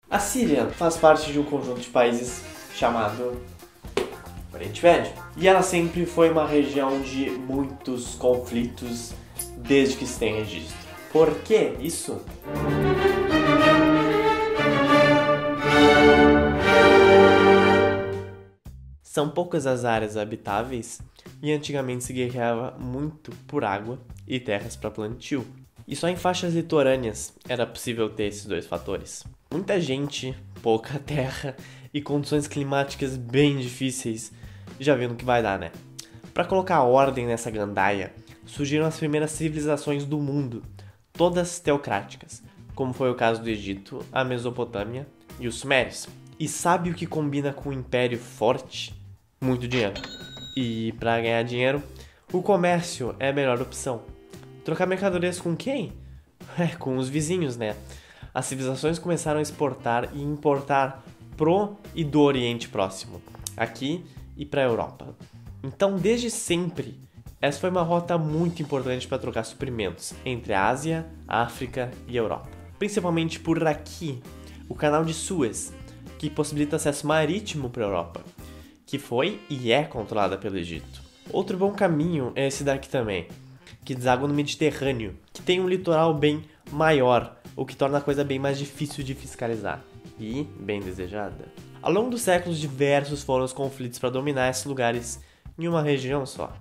A Síria faz parte de um conjunto de países chamado Oriente Médio. E ela sempre foi uma região de muitos conflitos desde que se tem registro. Por que isso? São poucas as áreas habitáveis e antigamente se guerreava muito por água e terras para plantio. E só em faixas litorâneas era possível ter esses dois fatores. Muita gente, pouca terra e condições climáticas bem difíceis. Já viu no que vai dar, né? Para colocar ordem nessa gandaia, surgiram as primeiras civilizações do mundo, todas teocráticas, como foi o caso do Egito, a Mesopotâmia e os Sumérios. E sabe o que combina com um império forte? Muito dinheiro. E para ganhar dinheiro, o comércio é a melhor opção. Trocar mercadorias com quem? Com os vizinhos, né? As civilizações começaram a exportar e importar pro e do Oriente Próximo, aqui e para a Europa. Então, desde sempre, essa foi uma rota muito importante para trocar suprimentos entre a Ásia, a África e a Europa. Principalmente por aqui, o canal de Suez, que possibilita acesso marítimo para a Europa, que foi e é controlada pelo Egito. Outro bom caminho é esse daqui também, que deságua no Mediterrâneo, que tem um litoral bem maior, o que torna a coisa bem mais difícil de fiscalizar e bem desejada. Ao longo dos séculos, diversos foram os conflitos para dominar esses lugares em uma região só.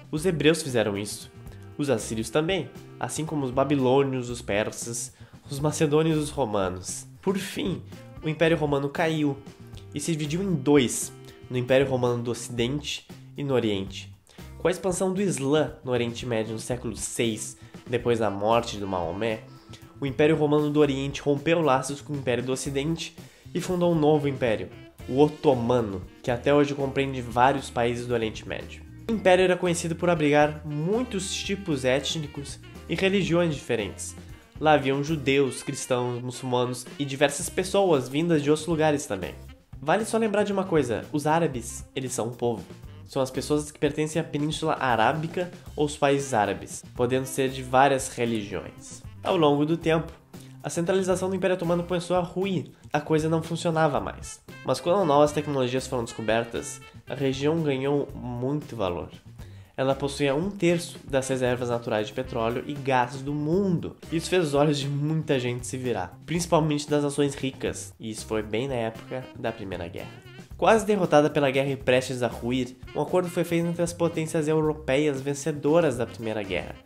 Os hebreus fizeram isso, os assírios também, assim como os babilônios, os persas, os macedônios e os romanos. Por fim, o Império Romano caiu e se dividiu em dois, no Império Romano do Ocidente e no Oriente. Com a expansão do Islã no Oriente Médio no século VI, depois da morte de Maomé, o Império Romano do Oriente rompeu laços com o Império do Ocidente e fundou um novo império, o Otomano, que até hoje compreende vários países do Oriente Médio. O império era conhecido por abrigar muitos tipos étnicos e religiões diferentes. Lá haviam judeus, cristãos, muçulmanos e diversas pessoas vindas de outros lugares também. Vale só lembrar de uma coisa, os árabes, eles são um povo. São as pessoas que pertencem à Península Arábica ou os países árabes, podendo ser de várias religiões. Ao longo do tempo, a centralização do Império Otomano começou a ruir, a coisa não funcionava mais. Mas quando novas tecnologias foram descobertas, a região ganhou muito valor. Ela possuía 1/3 das reservas naturais de petróleo e gás do mundo. Isso fez os olhos de muita gente se virar, principalmente das nações ricas, e isso foi bem na época da Primeira Guerra. Quase derrotada pela guerra e prestes a ruir, um acordo foi feito entre as potências europeias vencedoras da Primeira Guerra,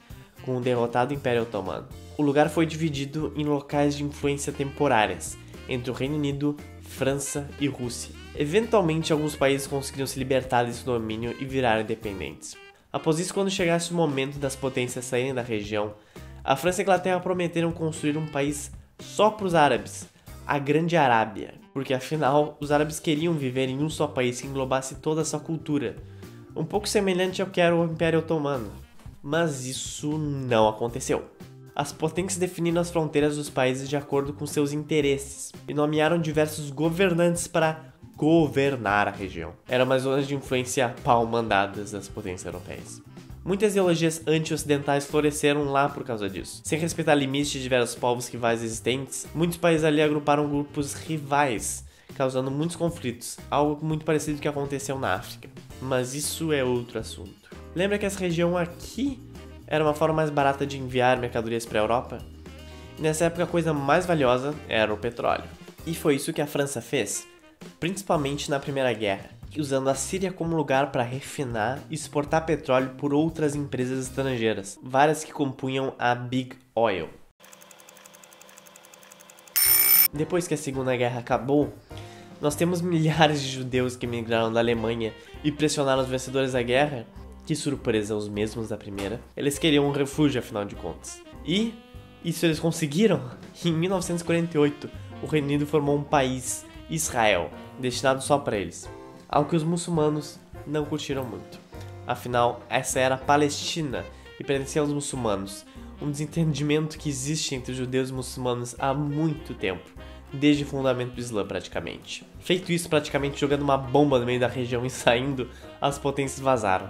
com o derrotado Império Otomano. O lugar foi dividido em locais de influência temporárias, entre o Reino Unido, França e Rússia. Eventualmente, alguns países conseguiram se libertar desse domínio e viraram independentes. Após isso, quando chegasse o momento das potências saírem da região, a França e a Inglaterra prometeram construir um país só para os árabes, a Grande Arábia, porque afinal, os árabes queriam viver em um só país que englobasse toda a sua cultura, um pouco semelhante ao que era o Império Otomano. Mas isso não aconteceu. As potências definiram as fronteiras dos países de acordo com seus interesses e nomearam diversos governantes para governar a região. Eram umas zonas de influência pau-mandadas das potências europeias. Muitas ideologias anti-ocidentais floresceram lá por causa disso. Sem respeitar limites de diversos povos rivais existentes, muitos países ali agruparam grupos rivais, causando muitos conflitos, algo muito parecido com o que aconteceu na África. Mas isso é outro assunto. Lembra que essa região aqui era uma forma mais barata de enviar mercadorias para a Europa? E nessa época a coisa mais valiosa era o petróleo. E foi isso que a França fez, principalmente na Primeira Guerra, usando a Síria como lugar para refinar e exportar petróleo por outras empresas estrangeiras, várias que compunham a Big Oil. Depois que a Segunda Guerra acabou, nós temos milhares de judeus que migraram da Alemanha e pressionaram os vencedores da guerra. Que surpresa, os mesmos da primeira. Eles queriam um refúgio, afinal de contas. E isso eles conseguiram. Em 1948, o Reino Unido formou um país, Israel, destinado só para eles. Algo que os muçulmanos não curtiram muito. Afinal, essa era a Palestina e pertencia aos muçulmanos. Um desentendimento que existe entre os judeus e muçulmanos há muito tempo, desde o fundamento do Islã praticamente. Feito isso, praticamente jogando uma bomba no meio da região e saindo, as potências vazaram.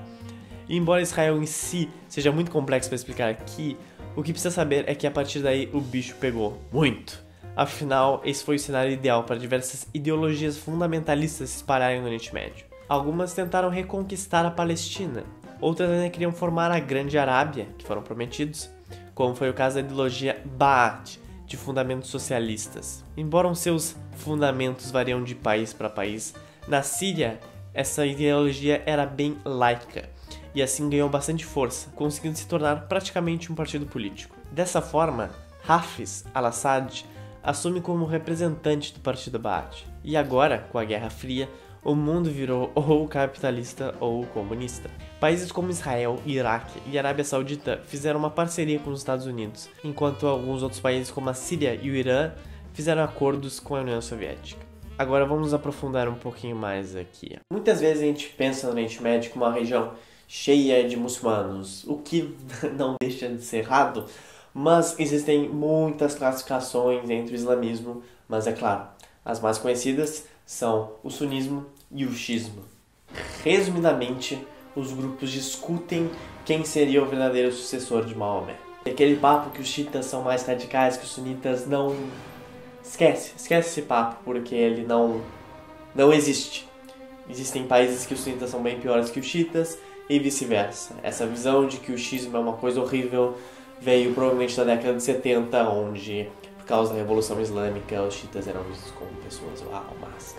E embora Israel em si seja muito complexo para explicar aqui, o que precisa saber é que a partir daí o bicho pegou muito. Afinal, esse foi o cenário ideal para diversas ideologias fundamentalistas se espalharem no Oriente Médio. Algumas tentaram reconquistar a Palestina, outras ainda queriam formar a Grande Arábia, que foram prometidos, como foi o caso da ideologia Ba'ath, de fundamentos socialistas. Embora os seus fundamentos variam de país para país, na Síria, essa ideologia era bem laica, e assim ganhou bastante força, conseguindo se tornar praticamente um partido político. Dessa forma, Hafez al-Assad assume como representante do partido Ba'ath. E agora, com a Guerra Fria, o mundo virou ou capitalista ou comunista. Países como Israel, Iraque e Arábia Saudita fizeram uma parceria com os Estados Unidos, enquanto alguns outros países como a Síria e o Irã fizeram acordos com a União Soviética. Agora vamos aprofundar um pouquinho mais aqui. Muitas vezes a gente pensa no Oriente Médio como uma região cheia de muçulmanos, o que não deixa de ser errado, mas existem muitas classificações entre o islamismo, mas é claro, as mais conhecidas são o sunismo e o xiismo. Resumidamente, os grupos discutem quem seria o verdadeiro sucessor de Maomé. E aquele papo que os xiitas são mais radicais que os sunitas, não... Esquece esse papo, porque ele não existe. Existem países que os sunitas são bem piores que os xiitas e vice-versa. Essa visão de que o xiismo é uma coisa horrível veio provavelmente da década de 70, onde, por causa da Revolução Islâmica, os xiitas eram vistos como pessoas mas...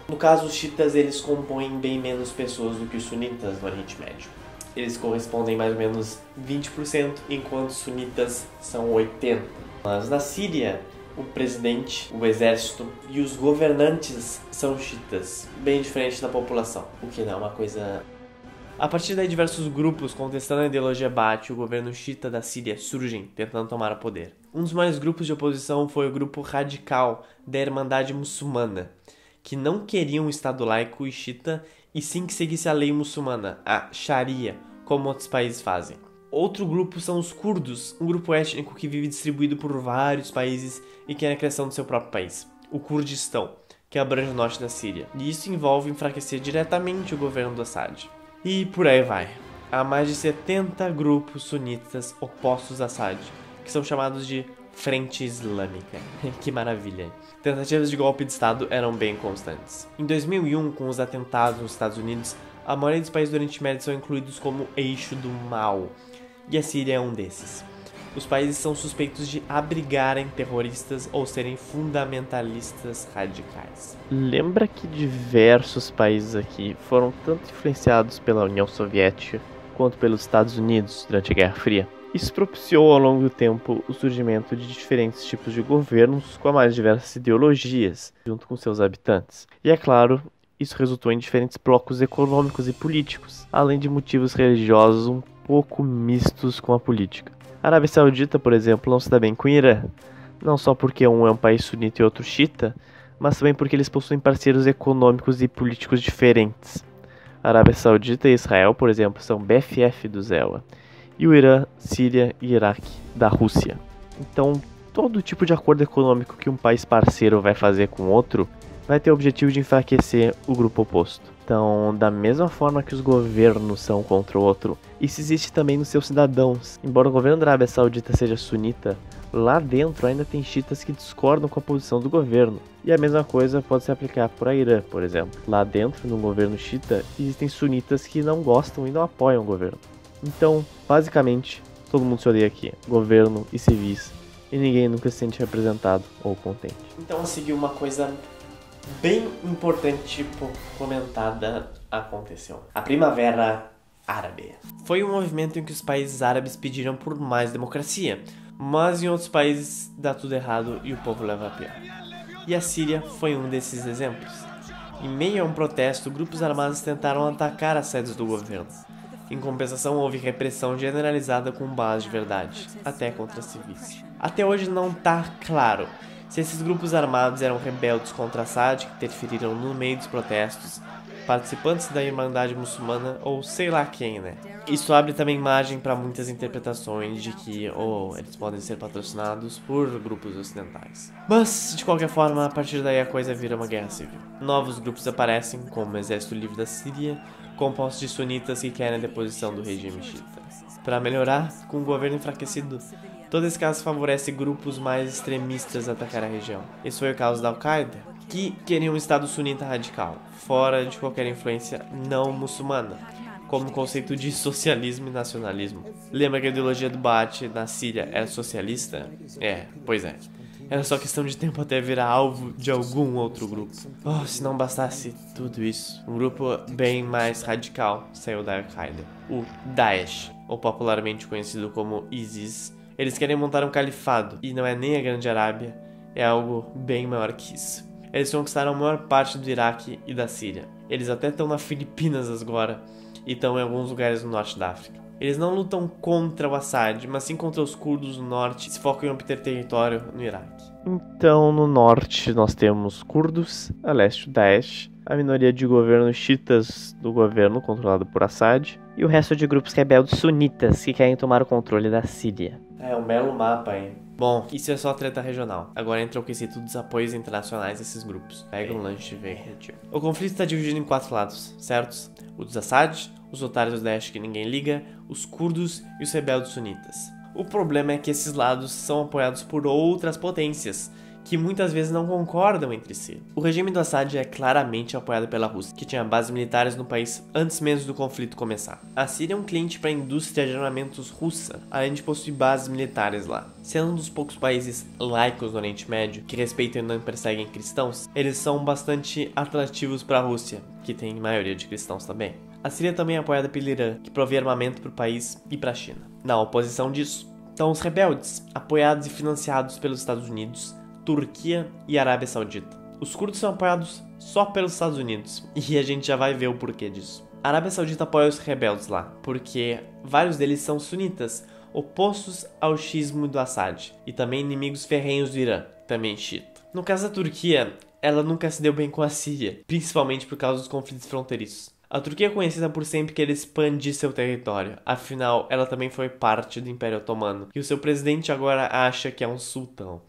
No caso, os xiitas eles compõem bem menos pessoas do que os sunitas no Oriente Médio. Eles correspondem mais ou menos 20%, enquanto os sunitas são 80%. Mas na Síria, o presidente, o exército e os governantes são xiitas, bem diferente da população, o que não é uma coisa... A partir daí, diversos grupos contestando a ideologia Ba'ath e o governo xiita da Síria surgem, tentando tomar o poder. Um dos maiores grupos de oposição foi o grupo radical da Irmandade Muçulmana, que não queriam um Estado laico e xiita, e sim que seguisse a lei muçulmana, a Sharia, como outros países fazem. Outro grupo são os curdos, um grupo étnico que vive distribuído por vários países e quer a criação do seu próprio país, o Kurdistão, que abrange o norte da Síria. E isso envolve enfraquecer diretamente o governo do Assad. E por aí vai. Há mais de 70 grupos sunitas opostos a Assad, que são chamados de Frente Islâmica. Que maravilha. Tentativas de golpe de Estado eram bem constantes. Em 2001, com os atentados nos Estados Unidos, a maioria dos países do Oriente Médio são incluídos como eixo do mal, e a Síria é um desses. Os países são suspeitos de abrigarem terroristas ou serem fundamentalistas radicais. Lembra que diversos países aqui foram tanto influenciados pela União Soviética quanto pelos Estados Unidos durante a Guerra Fria? Isso propiciou ao longo do tempo o surgimento de diferentes tipos de governos com as mais diversas ideologias, junto com seus habitantes. E é claro, isso resultou em diferentes blocos econômicos e políticos, além de motivos religiosos um pouco mistos com a política. A Arábia Saudita, por exemplo, não se dá bem com o Irã, não só porque um é um país sunita e outro xiita, mas também porque eles possuem parceiros econômicos e políticos diferentes. A Arábia Saudita e Israel, por exemplo, são BFF do EUA, e o Irã, Síria e Iraque da Rússia. Então, todo tipo de acordo econômico que um país parceiro vai fazer com outro vai ter o objetivo de enfraquecer o grupo oposto. Então, da mesma forma que os governos são contra o outro, isso existe também nos seus cidadãos. Embora o governo da Arábia Saudita seja sunita, lá dentro ainda tem xiitas que discordam com a posição do governo. E a mesma coisa pode se aplicar para a Irã, por exemplo. Lá dentro, no governo xiita, existem sunitas que não gostam e não apoiam o governo. Então, basicamente, todo mundo se odeia aqui, governo e civis, e ninguém nunca se sente representado ou contente. Então, a seguir uma coisa bem importante comentada aconteceu. A Primavera Árabe. Foi um movimento em que os países árabes pediram por mais democracia, mas em outros países dá tudo errado e o povo leva a pior. E a Síria foi um desses exemplos. Em meio a um protesto, grupos armados tentaram atacar as sedes do governo. Em compensação, houve repressão generalizada com base de verdade, até contra civis. Até hoje não está claro se esses grupos armados eram rebeldes contra Assad que interferiram no meio dos protestos, participantes da Irmandade Muçulmana ou sei lá quem, né? Isso abre também margem para muitas interpretações de que eles podem ser patrocinados por grupos ocidentais. Mas, de qualquer forma, a partir daí a coisa vira uma guerra civil. Novos grupos aparecem, como o Exército Livre da Síria, compostos de sunitas que querem a deposição do regime xiita. Para melhorar, com o governo enfraquecido, Todo esse caso favorece grupos mais extremistas a atacar a região. Esse foi o caso da Al-Qaeda, que queria um Estado sunita radical, fora de qualquer influência não muçulmana, como o conceito de socialismo e nacionalismo. Lembra que a ideologia do Baath na Síria era socialista? Pois é. Era só questão de tempo até virar alvo de algum outro grupo. Se não bastasse tudo isso, um grupo bem mais radical saiu da Al-Qaeda, o Daesh, ou popularmente conhecido como ISIS. Eles querem montar um califado, e não é nem a Grande Arábia, é algo bem maior que isso. Eles conquistaram a maior parte do Iraque e da Síria. Eles até estão nas Filipinas agora, e estão em alguns lugares no norte da África. Eles não lutam contra o Assad, mas sim contra os curdos no norte e se focam em obter território no Iraque. Então, no norte nós temos curdos, a leste o Daesh, a minoria de governos xiitas do governo controlado por Assad e o resto de grupos rebeldes sunitas que querem tomar o controle da Síria. É um belo mapa, hein? Bom, isso é só treta regional. Agora entra o quesito dos apoios internacionais desses grupos. Pega um lanche e vem. O conflito está dividido em 4 lados, certos? O dos Assad, os otários do Daesh que ninguém liga, os curdos e os rebeldes sunitas. O problema é que esses lados são apoiados por outras potências, que muitas vezes não concordam entre si. O regime do Assad é claramente apoiado pela Rússia, que tinha bases militares no país antes mesmo do conflito começar. A Síria é um cliente para a indústria de armamentos russa, além de possuir bases militares lá. Sendo um dos poucos países laicos do Oriente Médio que respeitam e não perseguem cristãos, eles são bastante atrativos para a Rússia, que tem maioria de cristãos também. A Síria também é apoiada pelo Irã, que provê armamento para o país e para a China. Na oposição disso, estão os rebeldes, apoiados e financiados pelos Estados Unidos, Turquia e Arábia Saudita. Os curdos são apoiados só pelos Estados Unidos, e a gente já vai ver o porquê disso. A Arábia Saudita apoia os rebeldes lá, porque vários deles são sunitas, opostos ao xiismo do Assad, e também inimigos ferrenhos do Irã, também xiita. No caso da Turquia, ela nunca se deu bem com a Síria, principalmente por causa dos conflitos fronteiriços. A Turquia é conhecida por sempre querer expandir seu território, afinal, ela também foi parte do Império Otomano, e o seu presidente agora acha que é um sultão.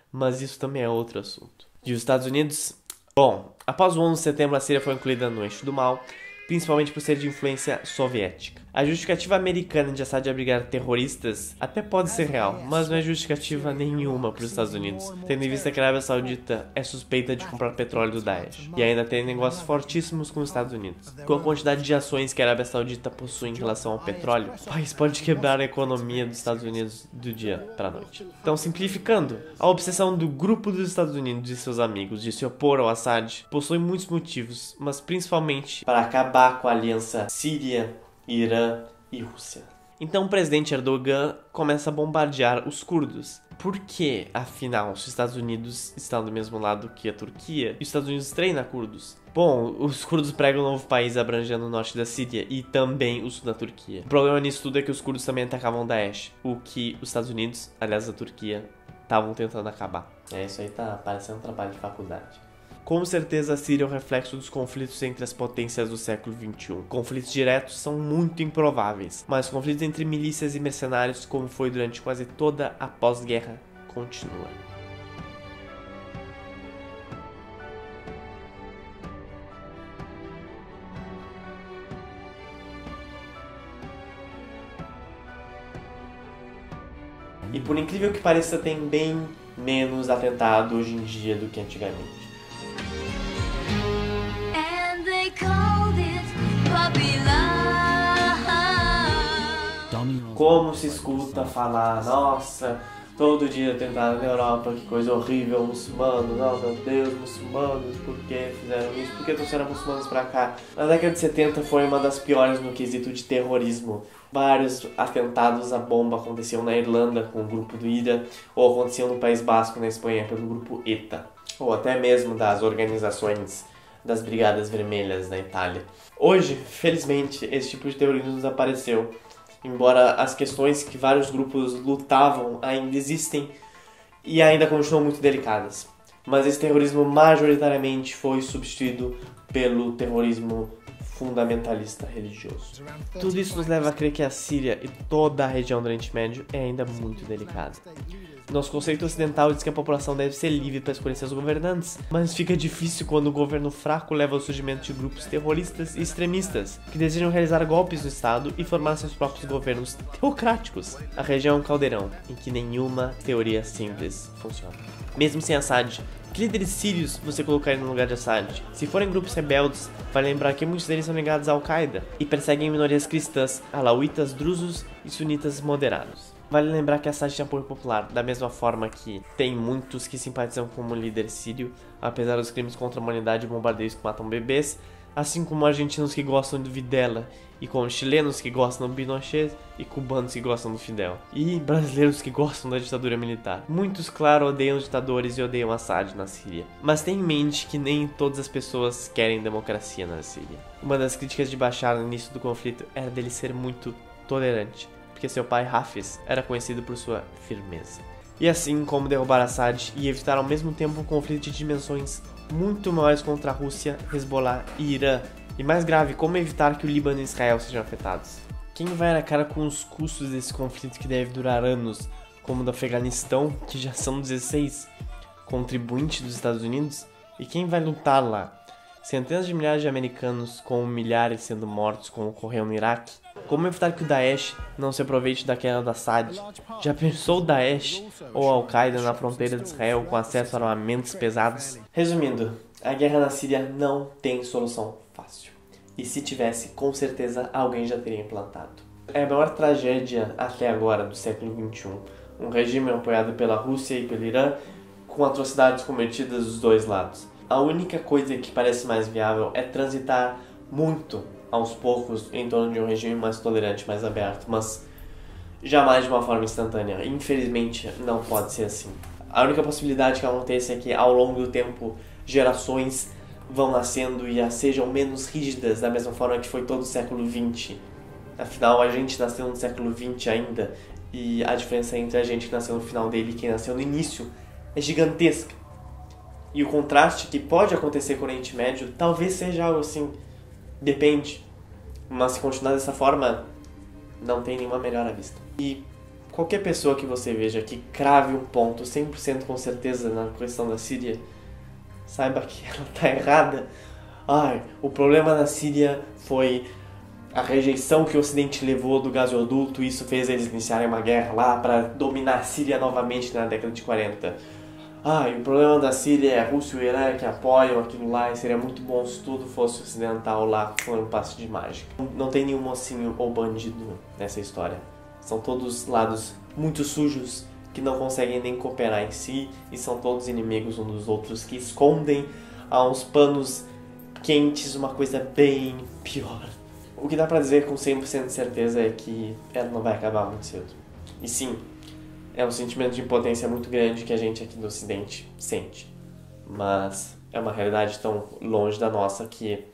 Mas isso também é outro assunto. E os Estados Unidos? Bom, após o 11 de setembro a Síria foi incluída no eixo do mal, principalmente por ser de influência soviética. A justificativa americana de Assad abrigar terroristas até pode ser real, mas não é justificativa nenhuma para os Estados Unidos, tendo em vista que a Arábia Saudita é suspeita de comprar petróleo do Daesh, e ainda tem negócios fortíssimos com os Estados Unidos. Com a quantidade de ações que a Arábia Saudita possui em relação ao petróleo, o país pode quebrar a economia dos Estados Unidos do dia para a noite. Então, simplificando, a obsessão do grupo dos Estados Unidos e seus amigos de se opor ao Assad possui muitos motivos, mas principalmente para acabar com a aliança Síria, Irã e Rússia. Então o presidente Erdogan começa a bombardear os curdos. Por que, afinal, se os Estados Unidos estão do mesmo lado que a Turquia e os Estados Unidos treinam curdos? Bom, os curdos pregam um novo país abrangendo o norte da Síria e também o sul da Turquia. O problema nisso tudo é que os curdos também atacavam Daesh, o que os Estados Unidos, aliás a Turquia, estavam tentando acabar. Isso aí tá parecendo um trabalho de faculdade. Com certeza a Síria é o reflexo dos conflitos entre as potências do século XXI. Conflitos diretos são muito improváveis, mas conflitos entre milícias e mercenários, como foi durante quase toda a pós-guerra, continua. E por incrível que pareça, tem bem menos atentado hoje em dia do que antigamente. Como se escuta falar, nossa, todo dia atentado na Europa, que coisa horrível, muçulmano, não, meu Deus, muçulmanos, por que fizeram isso? Por que trouxeram muçulmanos pra cá? Na década de 70 foi uma das piores no quesito de terrorismo. Vários atentados à bomba aconteciam na Irlanda com o grupo do IRA, ou aconteciam no País Basco, na Espanha, pelo grupo ETA, ou até mesmo das organizações das Brigadas Vermelhas na Itália. Hoje, felizmente, esse tipo de terrorismo desapareceu, embora as questões que vários grupos lutavam ainda existem e ainda continuam muito delicadas. Mas esse terrorismo majoritariamente foi substituído pelo terrorismo fundamentalista religioso. Tudo isso nos leva a crer que a Síria e toda a região do Oriente Médio é ainda muito delicada. Nosso conceito ocidental diz que a população deve ser livre para escolher seus governantes, mas fica difícil quando o governo fraco leva ao surgimento de grupos terroristas e extremistas que desejam realizar golpes no Estado e formar seus próprios governos teocráticos. A região é um caldeirão em que nenhuma teoria simples funciona. Mesmo sem Assad, que líderes sírios você colocaria no lugar de Assad? Se forem grupos rebeldes, vale lembrar que muitos deles são ligados à Al-Qaeda e perseguem minorias cristãs, alauítas, drusos e sunitas moderados. Vale lembrar que Assad tem apoio popular, da mesma forma que tem muitos que simpatizam como líder sírio, apesar dos crimes contra a humanidade e bombardeios que matam bebês, assim como argentinos que gostam do Videla, e como chilenos que gostam do Pinochet e cubanos que gostam do Fidel, e brasileiros que gostam da ditadura militar. Muitos, claro, odeiam ditadores e odeiam Assad na Síria, mas tenha em mente que nem todas as pessoas querem democracia na Síria. Uma das críticas de Bashar no início do conflito era dele ser muito tolerante, porque seu pai Hafez era conhecido por sua firmeza. E assim como derrubar Assad e evitar ao mesmo tempo um conflito de dimensões muito maiores contra a Rússia, Hezbollah e Irã. E mais grave, como evitar que o Líbano e Israel sejam afetados. Quem vai na cara com os custos desse conflito que deve durar anos, como o do Afeganistão, que já são 16 contribuintes dos Estados Unidos? E quem vai lutar lá? Centenas de milhares de americanos, com milhares sendo mortos, como ocorreu no Iraque? Como evitar que o Daesh não se aproveite da queda do Assad? Já pensou o Daesh ou a Al-Qaeda na fronteira de Israel com acesso a armamentos pesados? Resumindo, a guerra na Síria não tem solução fácil. E se tivesse, com certeza alguém já teria implantado. É a maior tragédia até agora do século XXI. Um regime apoiado pela Rússia e pelo Irã, com atrocidades cometidas dos dois lados. A única coisa que parece mais viável é transitar muito aos poucos em torno de um regime mais tolerante, mais aberto, mas jamais de uma forma instantânea. Infelizmente, não pode ser assim. A única possibilidade que aconteça é que, ao longo do tempo, gerações vão nascendo e sejam menos rígidas, da mesma forma que foi todo o século XX. Afinal, a gente nasceu no século XX ainda, e a diferença entre a gente que nasceu no final dele e quem nasceu no início é gigantesca. E o contraste que pode acontecer com o Oriente Médio talvez seja algo assim, depende. Mas se continuar dessa forma, não tem nenhuma melhora à vista. E qualquer pessoa que você veja que crave um ponto 100% com certeza na questão da Síria, saiba que ela está errada. O problema na Síria foi a rejeição que o Ocidente levou do gasoduto, e isso fez eles iniciarem uma guerra lá para dominar a Síria novamente na década de 40. E o problema da Síria é a Rússia e o Irã que apoiam aquilo lá, e seria muito bom se tudo fosse ocidental lá, com um passe de mágica. Não tem nenhum mocinho ou bandido nessa história. São todos lados muito sujos, que não conseguem nem cooperar em si, e são todos inimigos uns dos outros, que escondem a uns panos quentes uma coisa bem pior. O que dá pra dizer com 100% de certeza é que ela não vai acabar muito cedo. E sim, é um sentimento de impotência muito grande que a gente aqui do Ocidente sente. Mas é uma realidade tão longe da nossa que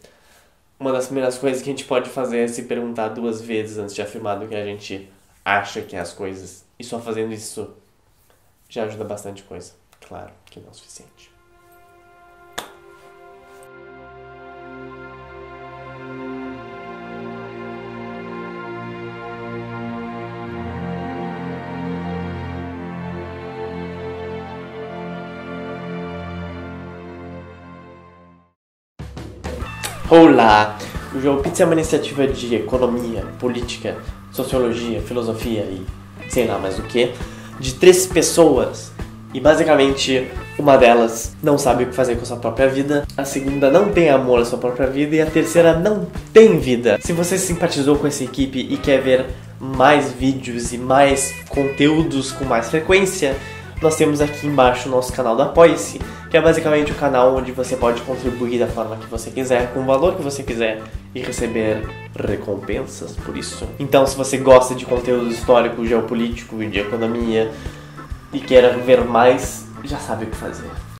uma das primeiras coisas que a gente pode fazer é se perguntar 2 vezes antes de afirmar do que a gente acha que é as coisas. E só fazendo isso já ajuda bastante coisa. Claro que não é o suficiente. Olá! O GeoPizza é uma iniciativa de economia, política, sociologia, filosofia e sei lá mais o que, de 3 pessoas. E basicamente, uma delas não sabe o que fazer com a sua própria vida, a segunda não tem amor à sua própria vida e a terceira não tem vida. Se você simpatizou com essa equipe e quer ver mais vídeos e mais conteúdos com mais frequência, nós temos aqui embaixo o nosso canal do Apoia-se, que é basicamente o canal onde você pode contribuir da forma que você quiser, com o valor que você quiser e receber recompensas por isso. Então, se você gosta de conteúdo histórico, geopolítico e de economia e quer ver mais, já sabe o que fazer.